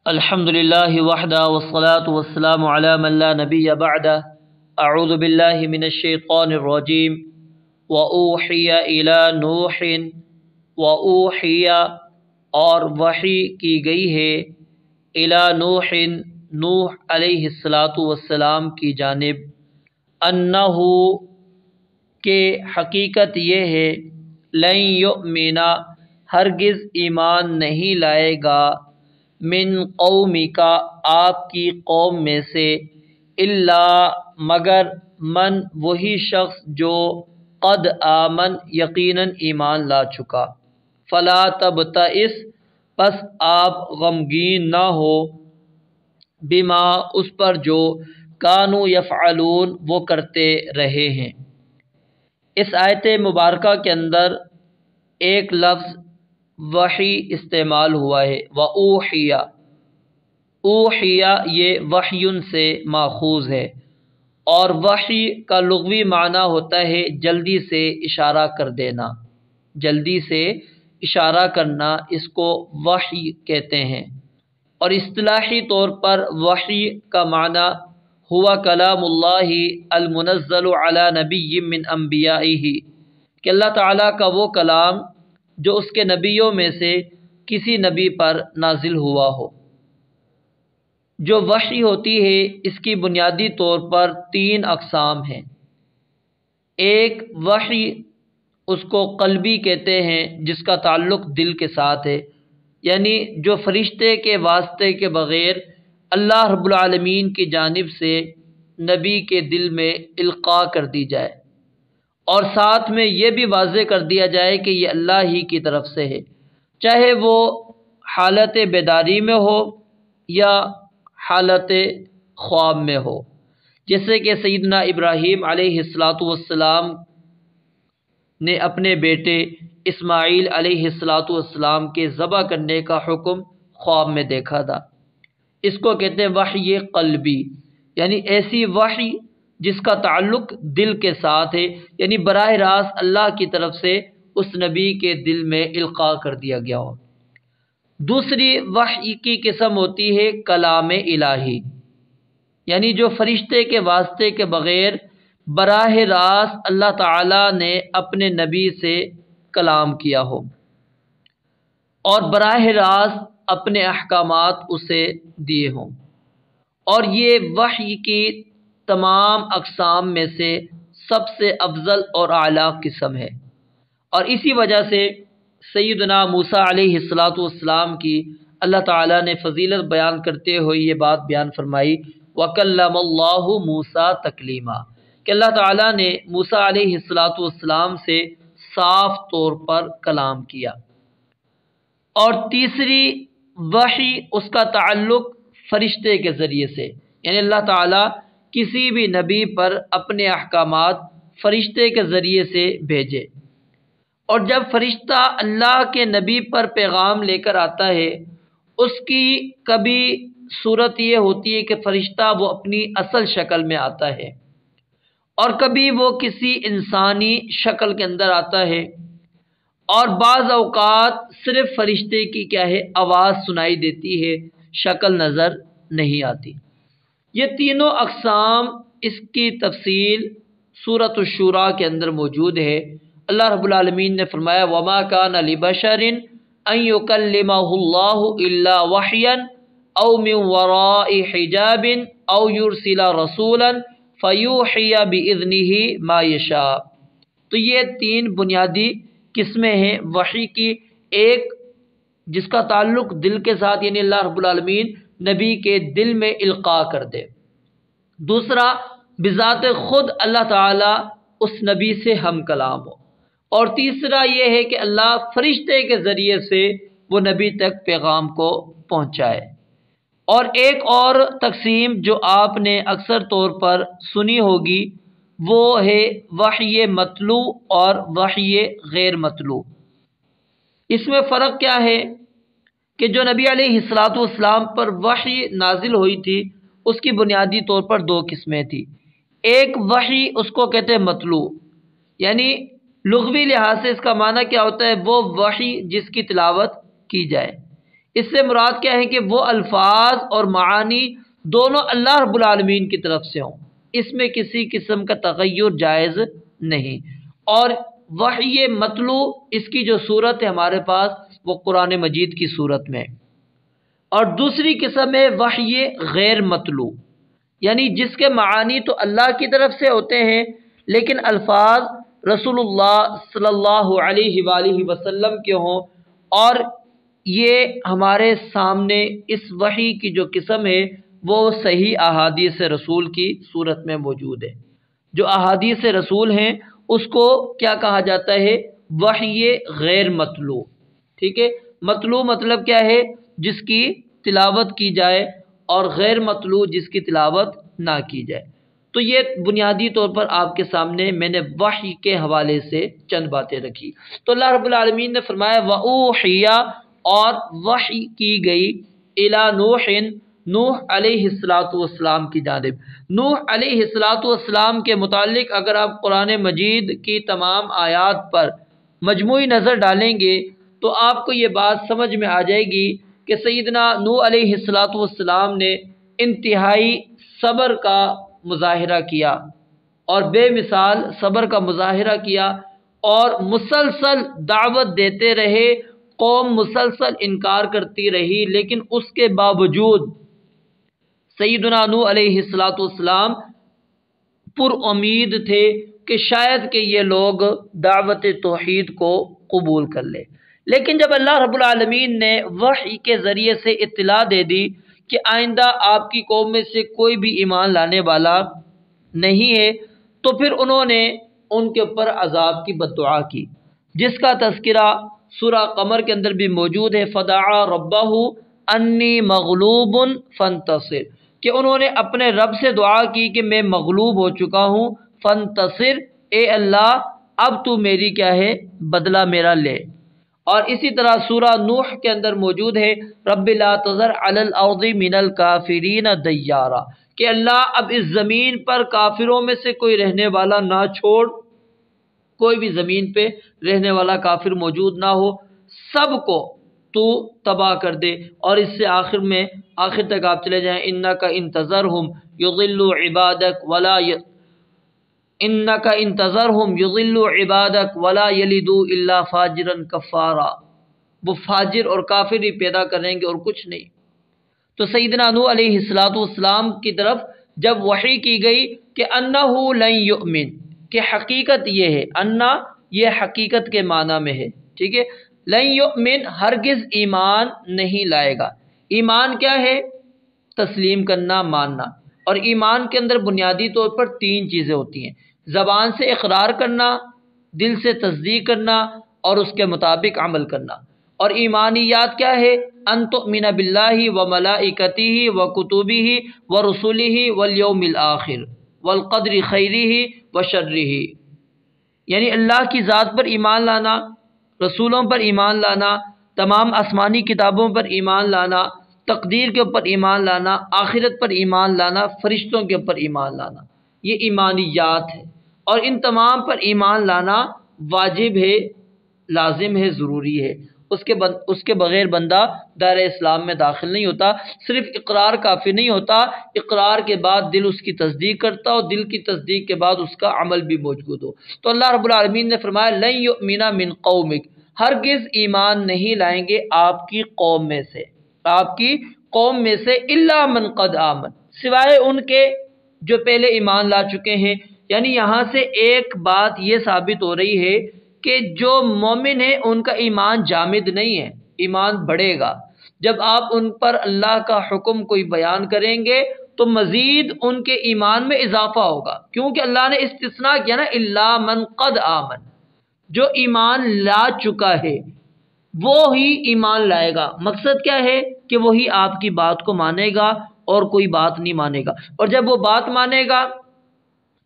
الحمد للہ وحدہ والصلاة والسلام علی من لا نبی بعدہ اعوذ باللہ من الشیطان الرجیم وَأُوحِيَ إِلَى نُوحٍ وَأُوحِيَ اور وحی کی گئی ہے إِلَى نُوحٍ نوح علیہ السلام کی جانب انہ کہ حقیقت یہ ہے لن یؤمن ہرگز ایمان نہیں لائے گا من قومک آپ کی قوم میں سے الا مگر من وہی شخص جو قد آمن یقیناً ایمان لا چکا فلا تبتئس پس آپ غمگین نہ ہو بما اس پر جو کانوا یفعلون وہ کرتے رہے ہیں۔ اس آیت مبارکہ کے اندر ایک لفظ وحی استعمال ہوا ہے وَأُوحِيَ اوحیہ یہ وحی سے ماخوذ ہے اور وحی کا لغوی معنی ہوتا ہے جلدی سے اشارہ کر دینا، جلدی سے اشارہ کرنا، اس کو وحی کہتے ہیں۔ اور اصطلاحی طور پر وحی کا معنی ہوا کلام اللہ المنزل علی نبی من انبیائہ کہ اللہ تعالیٰ کا وہ کلام جو اس کے نبیوں میں سے کسی نبی پر نازل ہوا ہو۔ جو وحی ہوتی ہے اس کی بنیادی طور پر تین اقسام ہیں۔ ایک وحی اس کو قلبی کہتے ہیں جس کا تعلق دل کے ساتھ ہے، یعنی جو فرشتے کے واسطے کے بغیر اللہ رب العالمین کی جانب سے نبی کے دل میں القاء کر دی جائے اور ساتھ میں یہ بھی واضح کر دیا جائے کہ یہ اللہ ہی کی طرف سے ہے، چاہے وہ حالت بیداری میں ہو یا حالت خواب میں ہو، جیسے کہ سیدنا ابراہیم علیہ السلام نے اپنے بیٹے اسماعیل علیہ السلام کے ذبح کرنے کا حکم خواب میں دیکھا تھا۔ اس کو کہتے ہیں وحی قلبی، یعنی ایسی وحی جس کا تعلق دل کے ساتھ ہے، یعنی براہ راست اللہ کی طرف سے اس نبی کے دل میں القاء کر دیا گیا ہو۔ دوسری وحی کی قسم ہوتی ہے کلام الہی، یعنی جو فرشتے کے واسطے کے بغیر براہ راست اللہ تعالی نے اپنے نبی سے کلام کیا ہو اور براہ راست اپنے احکامات اسے دیے ہوں، اور یہ وحی کی تمام اقسام میں سے سب سے افضل اور اعلیٰ قسم ہے۔ اور اسی وجہ سے سیدنا موسیٰ علیہ السلام کی اللہ تعالیٰ نے فضیلت بیان کرتے ہوئے یہ بات بیان فرمائی وَكَلَّمَ اللَّهُ مُوسَىٰ تَكْلِيمًا کہ اللہ تعالیٰ نے موسیٰ علیہ السلام سے صاف طور پر کلام کیا۔ اور تیسری وحی اس کا تعلق فرشتے کے ذریعے سے، یعنی اللہ تعالیٰ کسی بھی نبی پر اپنے احکامات فرشتے کے ذریعے سے بھیجے، اور جب فرشتہ اللہ کے نبی پر پیغام لے کر آتا ہے اس کی کبھی صورت یہ ہوتی ہے کہ فرشتہ وہ اپنی اصل شکل میں آتا ہے اور کبھی وہ کسی انسانی شکل کے اندر آتا ہے، اور بعض اوقات صرف فرشتے کی کیا ہے آواز سنائی دیتی ہے، شکل نظر نہیں آتی۔ یہ تینوں اقسام اس کی تفصیل سورۃ الشورى کے اندر موجود ہے۔ اللہ رب العالمین نے فرمایا وَمَا كَانَ لِبَشَرٍ أَن يُكَلِّمَهُ اللَّهُ إِلَّا وَحْيًا أَوْ مِن وَرَاءِ حِجَابٍ أَوْ يُرْسِلَ رَسُولًا فَيُوحِيَ بِإِذْنِهِ مَا يَشَاءُ۔ تو یہ تین بنیادی قسمیں ہیں وحی کی، ایک جس کا تعلق دل کے ساتھ یعنی اللہ رب العالمین نبی کے دل میں القاء کر دے، دوسرا بذات خود اللہ تعالیٰ اس نبی سے ہم کلام ہو، اور تیسرا یہ ہے کہ اللہ فرشتے کے ذریعے سے وہ نبی تک پیغام کو پہنچائے۔ اور ایک اور تقسیم جو آپ نے اکثر طور پر سنی ہوگی وہ ہے وحی مطلوع اور وحی غیر مطلوع۔ اس میں فرق کیا ہے کہ جو نبی علیہ السلام پر وحی نازل ہوئی تھی اس کی بنیادی طور پر دو قسمیں تھیں۔ ایک وحی اس کو کہتے ہیں مطلوع، یعنی لغوی لحاظ سے اس کا معنی کیا ہوتا ہے وہ وحی جس کی تلاوت کی جائے، اس سے مراد کیا ہے کہ وہ الفاظ اور معانی دونوں اللہ رب العالمین کی طرف سے ہوں، اس میں کسی قسم کا تغیر جائز نہیں۔ اور وحی مطلو، اس کی جو صورت ہے ہمارے پاس وہ قرآن مجید کی صورت میں، اور دوسری قسم ہے وحی غیر مطلو، یعنی جس کے معانی تو اللہ کی طرف سے ہوتے ہیں لیکن الفاظ رسول اللہ صلی اللہ علیہ وآلہ وسلم کے ہوں، اور یہ ہمارے سامنے اس وحی کی جو قسم ہے وہ صحیح احادیث رسول کی صورت میں موجود ہے۔ جو احادیث رسول ہیں اس کو کیا کہا جاتا ہے؟ وحی غیر مطلوع۔ ٹھیک ہے، مطلوع مطلب کیا ہے؟ جس کی تلاوت کی جائے، اور غیر مطلوع جس کی تلاوت نہ کی جائے۔ تو یہ بنیادی طور پر آپ کے سامنے میں نے وحی کے حوالے سے چند باتیں رکھی۔ تو اللہ رب العالمین نے فرمایا وَأُوحِيَ، اور وحی کی گئی اِلیٰ نوح، نوح علیہ السلام کی جانب۔ نوح علیہ السلام کے متعلق اگر آپ قرآن مجید کی تمام آیات پر مجموعی نظر ڈالیں گے تو آپ کو یہ بات سمجھ میں آ جائے گی کہ سیدنا نوح علیہ السلام نے انتہائی صبر کا مظاہرہ کیا، اور بے مثال صبر کا مظاہرہ کیا، اور مسلسل دعوت دیتے رہے، قوم مسلسل انکار کرتی رہی، لیکن اس کے باوجود سیدنا نوح علیہ السلام پر امید تھے کہ شاید کہ یہ لوگ دعوت توحید کو قبول کر لے۔ لیکن جب اللہ رب العالمین نے وحی کے ذریعے سے اطلاع دے دی کہ آئندہ آپ کی قوم میں سے کوئی بھی ایمان لانے والا نہیں ہے، تو پھر انہوں نے ان کے اوپر عذاب کی بد دعا کی، جس کا تذکرہ سورہ قمر کے اندر بھی موجود ہے۔ فدعا ربہ انی مغلوب فانتصر، کہ انہوں نے اپنے رب سے دعا کی کہ میں مغلوب ہو چکا ہوں، فانتصر، اے اللہ اب تو میری کیا ہے؟ بدلہ میرا لے۔ اور اسی طرح سورہ نوح کے اندر موجود ہے رب لا تذر علی الارض من الکافرین دیارا، کہ اللہ اب اس زمین پر کافروں میں سے کوئی رہنے والا نہ چھوڑ، کوئی بھی زمین پہ رہنے والا کافر موجود نہ ہو، سب کو تو تباہ کر دے۔ اور اس سے آخر تک آپ چلے جائیں، انک انتظرہم یضلوا عبادک ولا انک انتظرہم یضلوا عبادک ولا یلدوا الا فاجرا کفارا، وہ فاجر اور کافر ہی پیدا کریں گے اور کچھ نہیں۔ تو سیدنا نوح علیہ السلام کی طرف جب وحی کی گئی کہ انہ لن یؤمن، کہ حقیقت یہ ہے، انا یہ حقیقت کے معنی میں ہے، ٹھیک ہے، لن یؤمن ہرگز ایمان نہیں لائے گا۔ ایمان کیا ہے؟ تسلیم کرنا، ماننا، اور ایمان کے اندر بنیادی طور پر تین چیزیں ہوتی ہیں: زبان سے اقرار کرنا، دل سے تصدیق کرنا، اور اس کے مطابق عمل کرنا۔ اور ایمانیات کیا ہے؟ ان تؤمن باللہ وملائکتہ وکتبہ ورسلہ والیوم الآخر والقدر خیرہ وشرہ، یعنی اللہ کی ذات پر ایمان لانا، رسولوں پر ایمان لانا، تمام آسمانی کتابوں پر ایمان لانا، تقدیر کے اوپر ایمان لانا، آخرت پر ایمان لانا، فرشتوں کے اوپر ایمان لانا، یہ ایمانیات ہے۔ اور ان تمام پر ایمان لانا واجب ہے، لازم ہے، ضروری ہے۔ اس کے بغیر بندہ دائرہ اسلام میں داخل نہیں ہوتا۔ صرف اقرار کافی نہیں ہوتا، اقرار کے بعد دل اس کی تصدیق کرتا ہو، دل کی تصدیق کے بعد اس کا عمل بھی موجود ہو۔ تو اللہ رب العالمین نے فرمایا لن یؤمن من قومک، ہرگز ایمان نہیں لائیں گے آپ کی قوم میں سے، آپ کی قوم میں سے، الا من قد آمن، سوائے ان کے جو پہلے ایمان لا چکے ہیں۔ یعنی یہاں سے ایک بات یہ ثابت ہو رہی ہے کہ جو مومن ہیں ان کا ایمان جامد نہیں ہے، ایمان بڑھے گا۔ جب آپ ان پر اللہ کا حکم کوئی بیان کریں گے تو مزید ان کے ایمان میں اضافہ ہوگا، کیونکہ اللہ نے استثناء کیا نا، الا من قد آمن، جو ایمان لا چکا ہے وہ ہی ایمان لائے گا۔ مقصد کیا ہے؟ کہ وہی آپ کی بات کو مانے گا اور کوئی بات نہیں مانے گا، اور جب وہ بات مانے گا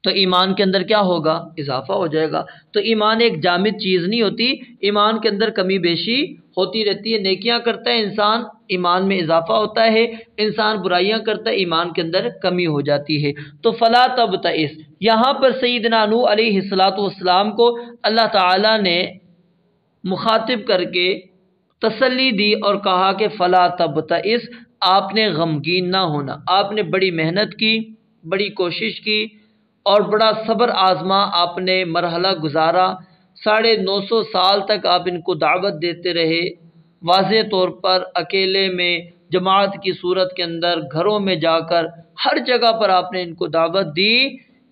تو ایمان کے اندر کیا ہوگا؟ اضافہ ہو جائے گا۔ تو ایمان ایک جامد چیز نہیں ہوتی، ایمان کے اندر کمی بیشی ہوتی رہتی ہے۔ نیکیاں کرتا ہے انسان، ایمان میں اضافہ ہوتا ہے، انسان برائیاں کرتا ہے، ایمان کے اندر کمی ہو جاتی ہے۔ تو فلا تبتئس، یہاں پر سیدنا نوح علیہ السلام کو اللہ تعالی نے مخاطب کر کے تسلی دی اور کہا کہ فلا تبتئس، آپ نے غمگین نہ ہونا، آپ نے بڑی محنت کی، بڑی کوشش کی اور بڑا صبر آزما، آپ نے مرحلہ گزارا، 950 سال تک آپ ان کو دعوت دیتے رہے، واضح طور پر اکیلے میں، جماعت کی صورت کے اندر، گھروں میں جا کر، ہر جگہ پر آپ نے ان کو دعوت دی۔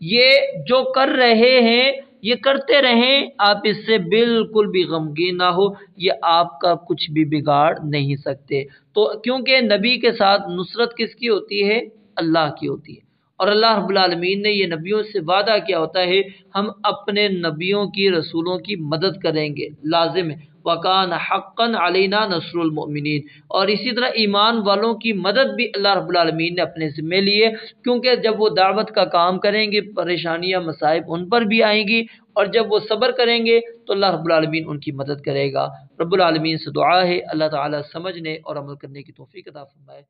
یہ جو کر رہے ہیں یہ کرتے رہیں، آپ اس سے بالکل بھی غمگین نہ ہو، یہ آپ کا کچھ بھی بگاڑ نہیں سکتے۔ تو کیونکہ نبی کے ساتھ نصرت کس کی ہوتی ہے؟ اللہ کی ہوتی ہے، اور اللہ رب العالمین نے یہ نبیوں سے وعدہ کیا ہوتا ہے ہم اپنے نبیوں کی، رسولوں کی مدد کریں گے، لازم ہے۔ وَكَانَ حَقًّا عَلَيْنَا نَصْرُ الْمُؤْمِنِينَ، اور اسی طرح ایمان والوں کی مدد بھی اللہ رب العالمین نے اپنے ذمے لیے، کیونکہ جب وہ دعوت کا کام کریں گے پریشانیاں مصائب ان پر بھی آئیں گی، اور جب وہ صبر کریں گے تو اللہ رب العالمین ان کی مدد کرے گا۔ رب العالمین سے دعا ہے اللہ تعالی سمجھنے اور عمل کرنے کی توفیق عطا فرمائے۔